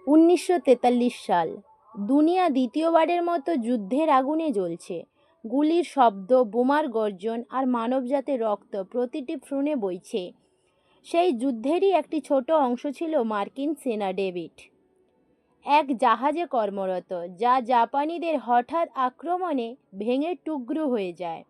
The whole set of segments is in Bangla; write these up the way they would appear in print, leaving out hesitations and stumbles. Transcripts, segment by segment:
1943 সাল। দুনিয়া দ্বিতীয়বারের মতো যুদ্ধের আগুনে জ্বলছে। গুলির শব্দ, বোমার গর্জন আর মানবজাতির রক্ত প্রতিটি ফ্রনে বইছে। সেই যুদ্ধেরই একটি ছোট অংশ ছিল মার্কিন সেনা ডেভিড, এক জাহাজে কর্মরত, যা জাপানিদের হঠাৎ আক্রমণে ভেঙে টুকরো হয়ে যায়।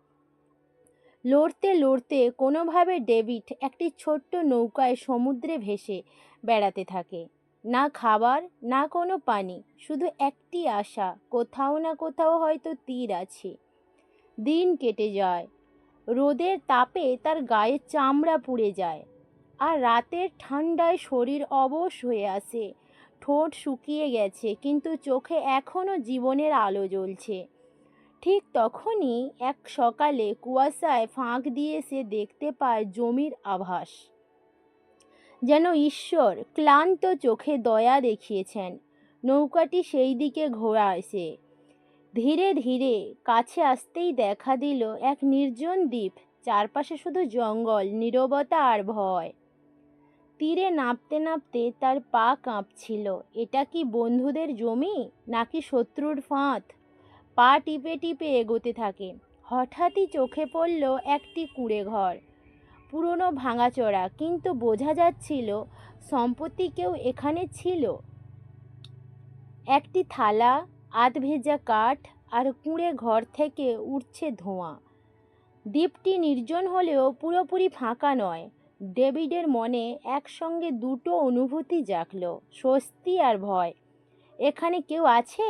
লড়তে লড়তে কোনোভাবে ডেভিড একটি ছোট্ট নৌকায় সমুদ্রে ভেসে বেড়াতে থাকে। না খাবার, না কোনো পানি, শুধু একটি আশা, কোথাও না কোথাও হয়তো তীর আছে। দিন কেটে যায়, রোদের তাপে তার গায়ের চামড়া পুড়ে যায়, আর রাতের ঠান্ডায় শরীর অবশ হয়ে আসে। ঠোঁট শুকিয়ে গেছে, কিন্তু চোখে এখনও জীবনের আলো জ্বলছে। ঠিক তখনই এক সকালে কুয়াশায় ফাঁক দিয়ে সে দেখতে পায় জমির আভাস। যেন ঈশ্বর ক্লান্ত চোখে দয়া দেখিয়েছেন। নৌকাটি সেই দিকে ঘোরায়। ধীরে ধীরে কাছে আসতেই দেখা দিল এক নির্জন দ্বীপ, চারপাশে শুধু জঙ্গল, নীরবতা আর ভয়। তীরে নামতে নামতে তার পা কাঁপছিল। এটা কি বন্ধুদের জমি, নাকি শত্রুর ফাঁদ? পা টিপে টিপে এগোতে থাকে। হঠাৎই চোখে পড়ল একটি কুঁড়ে ঘর, পুরনো ভাঙাচোরা, কিন্তু বোঝা যাচ্ছিল সম্প্রতি কেউ এখানে ছিল। একটি থালা, আধ ভেজা কাঠ, আর কুঁড়ে ঘর থেকে উঠছে ধোঁয়া। দ্বীপটি নির্জন হলেও পুরোপুরি ফাঁকা নয়। ডেভিডের মনে একসঙ্গে দুটো অনুভূতি জাগল, স্বস্তি আর ভয়। এখানে কেউ আছে?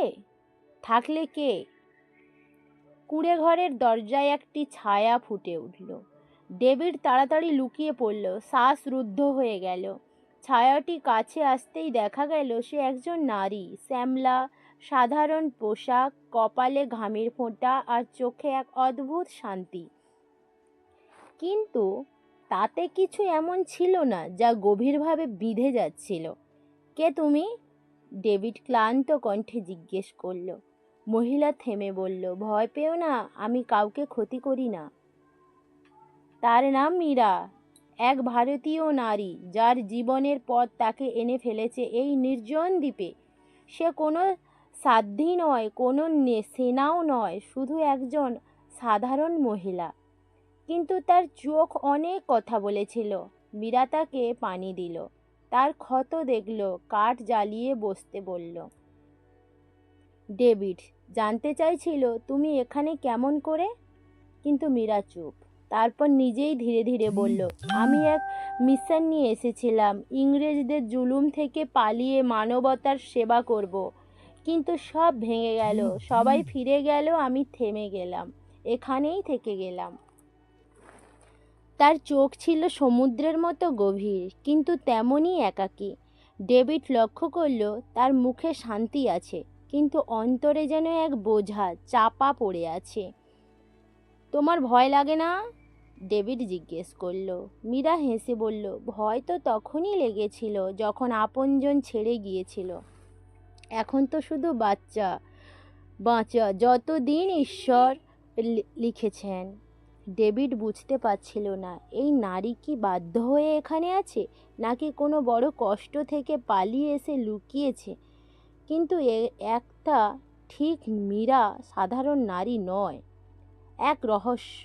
থাকলে কে? কুঁড়ে ঘরের দরজায় একটি ছায়া ফুটে উঠল। ডেভিড তাড়াতাড়ি লুকিয়ে পড়ল, শ্বাস রুদ্ধ হয়ে গেল। ছায়াটি কাছে আসতেই দেখা গেল সে একজন নারী। শ্যামলা সাধারণ পোশাক, কপালে ঘামের ফোঁটা আর চোখে এক অদ্ভুত শান্তি। কিন্তু তাতে কিছু এমন ছিল না যা গভীরভাবে বিঁধে যাচ্ছিল। কে তুমি? ডেভিড ক্লান্ত কণ্ঠে জিজ্ঞেস করল। মহিলা থেমে বলল, ভয় পেও না, আমি কাউকে ক্ষতি করি না। তার নাম মীরা, এক ভারতীয় নারী যার জীবনের পথ তাকে এনে ফেলেছে এই নির্জন দ্বীপে। সে কোনো সাধ্বী নয়, কোনো সেনাও নয়, শুধু একজন সাধারণ মহিলা। কিন্তু তার চোখ অনেক কথা বলেছিল। মীরা তাকে পানি দিল, তার ক্ষত দেখল, কাঠ জ্বালিয়ে বসতে বলল। ডেভিড জানতে চাইছিল, তুমি এখানে কেমন করে? কিন্তু মীরা চুপ। তারপর নিজেই ধীরে ধীরে বলল, আমি এক মিশন নিয়ে এসেছিলাম, ইংরেজদের জুলুম থেকে পালিয়ে মানবতার সেবা করব। কিন্তু সব ভেঙে গেল, সবাই ফিরে গেল, আমি থেমে গেলাম, এখানেই থেকে গেলাম। তার চোখ ছিল সমুদ্রের মতো গভীর, কিন্তু তেমনই একাকী। ডেভিড লক্ষ্য করল তার মুখে শান্তি আছে, কিন্তু অন্তরে যেন এক বোঝা চাপা পড়ে আছে। তোমার ভয় লাগে না? ডেভিড জিজ্ঞেস করল। মীরা হেসে বলল, ভয় তো তখনই লেগেছিল যখন আপনজন ছেড়ে গিয়েছিল। এখন তো শুধু বাঁচা যতদিন ঈশ্বর লিখেছেন। ডেভিড বুঝতে পারছিল না এই নারী কি বাধ্য হয়ে এখানে আছে, নাকি কোনো বড় কষ্ট থেকে পালিয়ে এসে লুকিয়েছে। কিন্তু একটা ঠিক, মীরা সাধারণ নারী নয়, এক রহস্য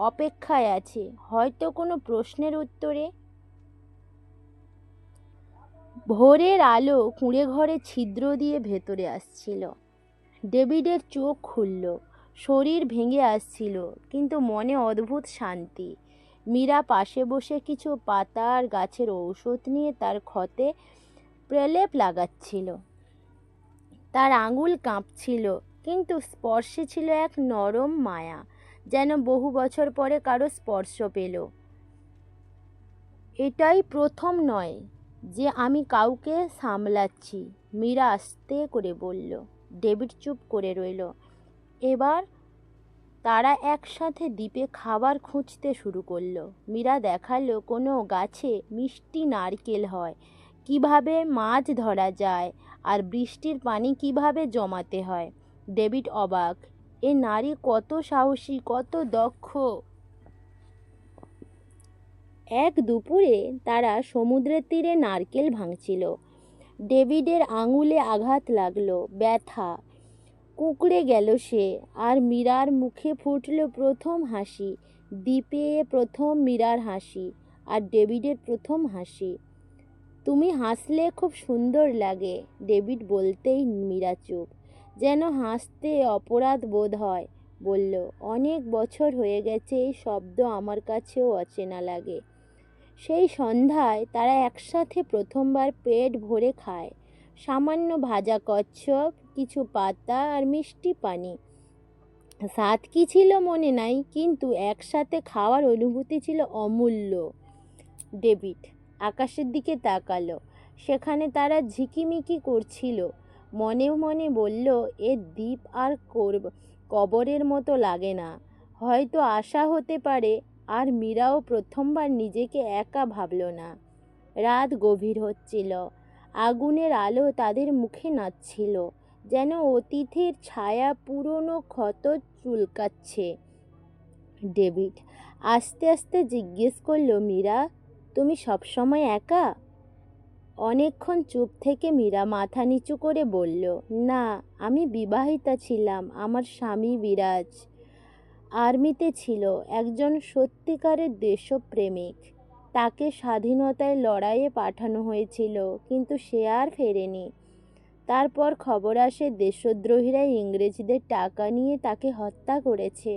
অপেক্ষায় আছে, হয়তো কোনো প্রশ্নের উত্তরে। ভোরের আলো কুঁড়ে ঘরে ছিদ্র দিয়ে ভেতরে আসছিল। ডেভিডের চোখ খুলল, শরীর ভেঙে আসছিল, কিন্তু মনে অদ্ভুত শান্তি। মীরা পাশে বসে কিছু পাতা আর গাছের ঔষধ নিয়ে তার ক্ষতে প্রলেপ লাগাচ্ছিল। তার আঙুল কাঁপছিল, কিন্তু স্পর্শে ছিল এক নরম মায়া, যেন বহু বছর পরে কারো স্পর্শ পেল। এটাই প্রথম নয় যে আমি কাউকে সামলাচ্ছি, মীরা আস্তে করে বলল। ডেভিড চুপ করে রইল। এবার তারা একসাথে দ্বীপে খাবার খুঁজতে শুরু করলো। মীরা দেখালো কোনো গাছে মিষ্টি নারকেল হয়, কিভাবে মাছ ধরা যায়, আর বৃষ্টির পানি কিভাবে জমাতে হয়। ডেভিড অবাক, এ নারী কত সাহসী, কত দক্ষ। এক দুপুরে তারা সমুদ্রের তীরে নারকেল ভাঙছিল। ডেভিডের আঙুলে আঘাত লাগলো, ব্যথা, কুঁকড়ে গেল সে। আর মীরার মুখে ফুটল প্রথম হাসি, দ্বীপে প্রথম মীরার হাসি, আর ডেভিডের প্রথম হাসি। তুমি হাসলে খুব সুন্দর লাগে, ডেভিড বলতেই মীরা চুপ। যেন হাসতে অপরাধ বোধ হয়। বলল, অনেক বছর হয়ে গেছে এই শব্দ আমার কাছেও অচেনা লাগে। সেই সন্ধ্যায় তারা একসাথে প্রথমবার পেট ভরে খায়। সামান্য ভাজা কচ্ছপ, কিছু পাতা আর মিষ্টি পানি। স্বাদ কী ছিল মনে নাই, কিন্তু একসাথে খাওয়ার অনুভূতি ছিল অমূল্য। ডেভিড আকাশের দিকে তাকালো। সেখানে তারা ঝিকিমিকি করছিল। মনে মনে বলল, এ দ্বীপ আর কবরের মতো লাগে না। হয়তো আশা হতে পারে। আর মীরাও প্রথমবার নিজেকে একা ভাবল না। রাত গভীর হচ্ছিল। আগুনের আলো তাদের মুখে নাচছিল, যেন অতিথির ছায়া পুরনো ক্ষত চুলকাচ্ছে। ডেভিড আস্তে আস্তে জিজ্ঞেস করল, মীরা, তুমি সবসময় একা? অনেকক্ষণ চুপ থেকে মীরা মাথা নিচু করে বলল, না, আমি বিবাহিতা ছিলাম। আমার স্বামী বিরাজ আর্মিতে ছিল, একজন সত্যিকারের দেশপ্রেমিক। তাকে স্বাধীনতায় লড়াইয়ে পাঠানো হয়েছিল, কিন্তু সে আর ফেরেনি। তারপর খবর আসে দেশদ্রোহীরা ইংরেজদের টাকা নিয়ে তাকে হত্যা করেছে।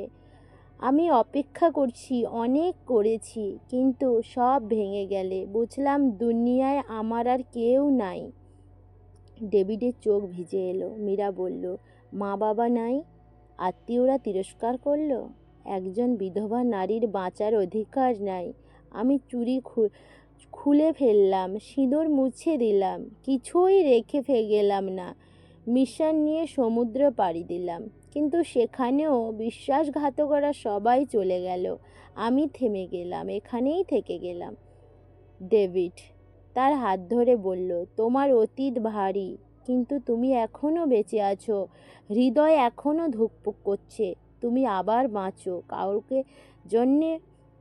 আমি অপেক্ষা করছি, অনেক করেছি, কিন্তু সব ভেঙে গেলে বুঝলাম দুনিয়ায় আমার আর কেউ নাই। ডেভিডের চোখ ভিজে এলো। মীরা বলল, মা বাবা নাই? আত্মীয়রা তিরস্কার করলো? একজন বিধবা নারীর বাঁচার অধিকার নাই। আমি চুড়ি খুলে ফেললাম, সিঁদুর মুছে দিলাম, কিছুই রেখে গেলাম না। মিশন নিয়ে সমুদ্র পাড়ি দিলাম, কিন্তু সেখানেও বিশ্বাসঘাতকরা সবাই চলে গেল। আমি থেমে গেলাম, এখানেই থেকে গেলাম। ডেভিড তার হাত ধরে বলল, তোমার অতীত ভারী, কিন্তু তুমি এখনো বেঁচে আছো। হৃদয় এখনো ধুকপুক করছে। তুমি আবার বাঁচো, কাউকে জন্যে,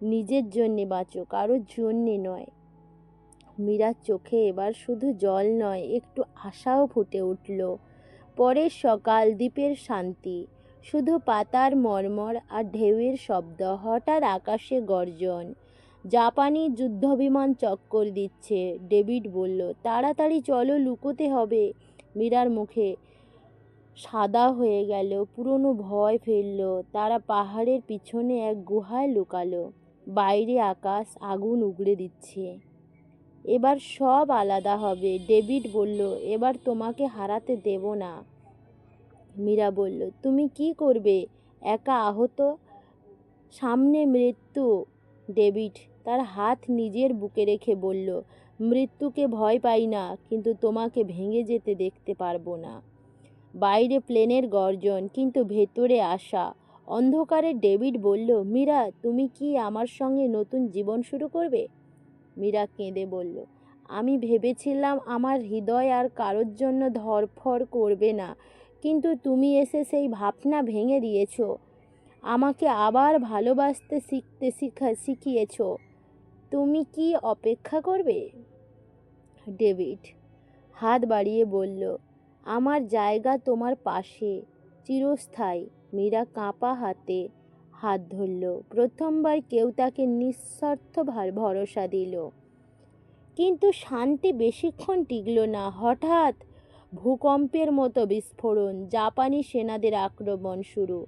নিজের জন্যে বাঁচো, কারোর জন্যে নয়। মীরার চোখে এবার শুধু জল নয়, একটু আশাও ফুটে উঠল। পরের সকাল, দ্বীপের শান্তি, শুধু পাতার মর্মর আর ঢেউয়ের শব্দ। হঠাৎ আকাশে গর্জন, জাপানি যুদ্ধবিমান চক্কর দিচ্ছে। ডেভিড বলল, তাড়াতাড়ি চলো, লুকোতে হবে। মীরার মুখে সাদা হয়ে গেল, পুরনো ভয় ফেলল। তারা পাহাড়ের পিছনে এক গুহায় লুকালো। বাইরে আকাশ আগুন উগড়ে দিচ্ছে। এবার সব আলাদা হবে, ডেভিড বলল, এবার তোমাকে হারাতে দেব না। মীরা বলল, তুমি কি করবে? একা আহত, সামনে মৃত্যু। ডেভিড তার হাত নিজের বুকে রেখে বলল, মৃত্যুকে ভয় পাই না, কিন্তু তোমাকে ভেঙে যেতে দেখতে পারবো না। বাইরে প্লেনের গর্জন, কিন্তু ভেতরে আশা। অন্ধকারে ডেভিড বলল, মীরা, তুমি কি আমার সঙ্গে নতুন জীবন শুরু করবে? মীরা কেঁদে বলল, আমি ভেবেছিলাম আমার হৃদয় আর কারোর জন্য ধড়ফড় করবে না, কিন্তু তুমি এসে সেই ভাবনা ভেঙে দিয়েছ। আমাকে আবার ভালোবাসতে শিখিয়েছ। তুমি কি অপেক্ষা করবে? ডেভিড হাত বাড়িয়ে বলল, আমার জায়গা তোমার পাশে, চিরস্থায়ী। মীরা কাঁপা হাতে হাত ধরল। প্রথমবার কেউ তাকে নিঃস্বার্থ ভরসা দিল। কিন্তু শান্তি বেশিক্ষণ টিকল না। হঠাৎ ভূকম্পের মতো বিস্ফোরণ, জাপানি সেনাদের আক্রমণ শুরু।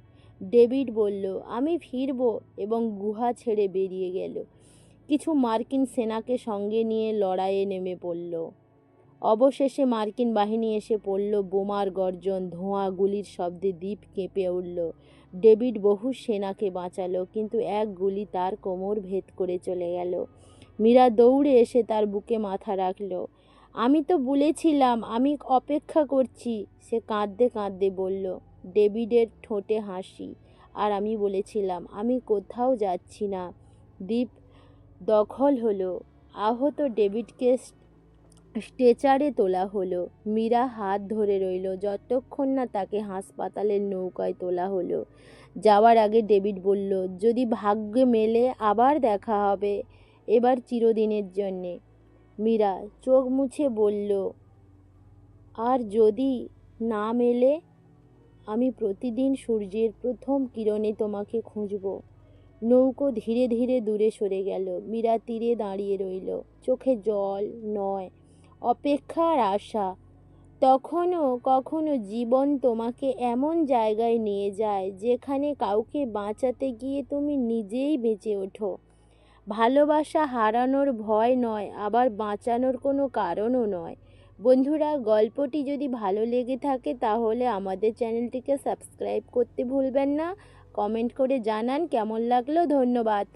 ডেভিড বলল, আমি ফিরব, এবং গুহা ছেড়ে বেরিয়ে গেল। কিছু মার্কিন সেনাকে সঙ্গে নিয়ে লড়াইয়ে নেমে পড়ল। অবশেষে মার্কিন বাহিনী এসে পড়ল। বোমার গর্জন, ধোঁয়া, গুলির শব্দে দ্বীপ কেঁপে উঠল। ডেভিড বহু সেনাকে বাঁচালো, কিন্তু এক গুলি তার কোমর ভেদ করে চলে গেল। মীরা দৌড়ে এসে তার বুকে মাথা রাখল। আমি তো বলেছিলাম আমি অপেক্ষা করছি, সে কাঁদতে কাঁদতে বলল। ডেভিডের ঠোঁটে হাসি। আর আমি বলেছিলাম আমি কোথাও যাচ্ছি না। দ্বীপ দখল হলো। আহত ডেভিডকে স্ট্রেচারে তোলা হলো। মীরা হাত ধরে রইল যতক্ষণ না তাকে হাসপাতালের নৌকায় তোলা হলো। যাওয়ার আগে ডেভিড বলল, যদি ভাগ্যে মেলে আবার দেখা হবে, এবার চিরদিনের জন্যে। মীরা চোখ মুছে বলল, আর যদি না মেলে, আমি প্রতিদিন সূর্যের প্রথম কিরণে তোমাকে খুঁজব। নৌকো ধীরে ধীরে দূরে সরে গেল। মীরা তীরে দাঁড়িয়ে রইল, চোখে জল নয়, অপেক্ষা আর আশা। তখনও কখনো জীবন তোমাকে এমন জায়গায় নিয়ে যায় যেখানে কাউকে বাঁচাতে গিয়ে তুমি নিজেই বেঁচে ওঠো। ভালোবাসা হারানোর ভয় নয়, আবার বাঁচানোর কোনো কারণও নয়। বন্ধুরা, গল্পটি যদি ভালো লেগে থাকে তাহলে আমাদের চ্যানেলটিকে সাবস্ক্রাইব করতে ভুলবেন না। কমেন্ট করে জানান কেমন লাগলো। ধন্যবাদ।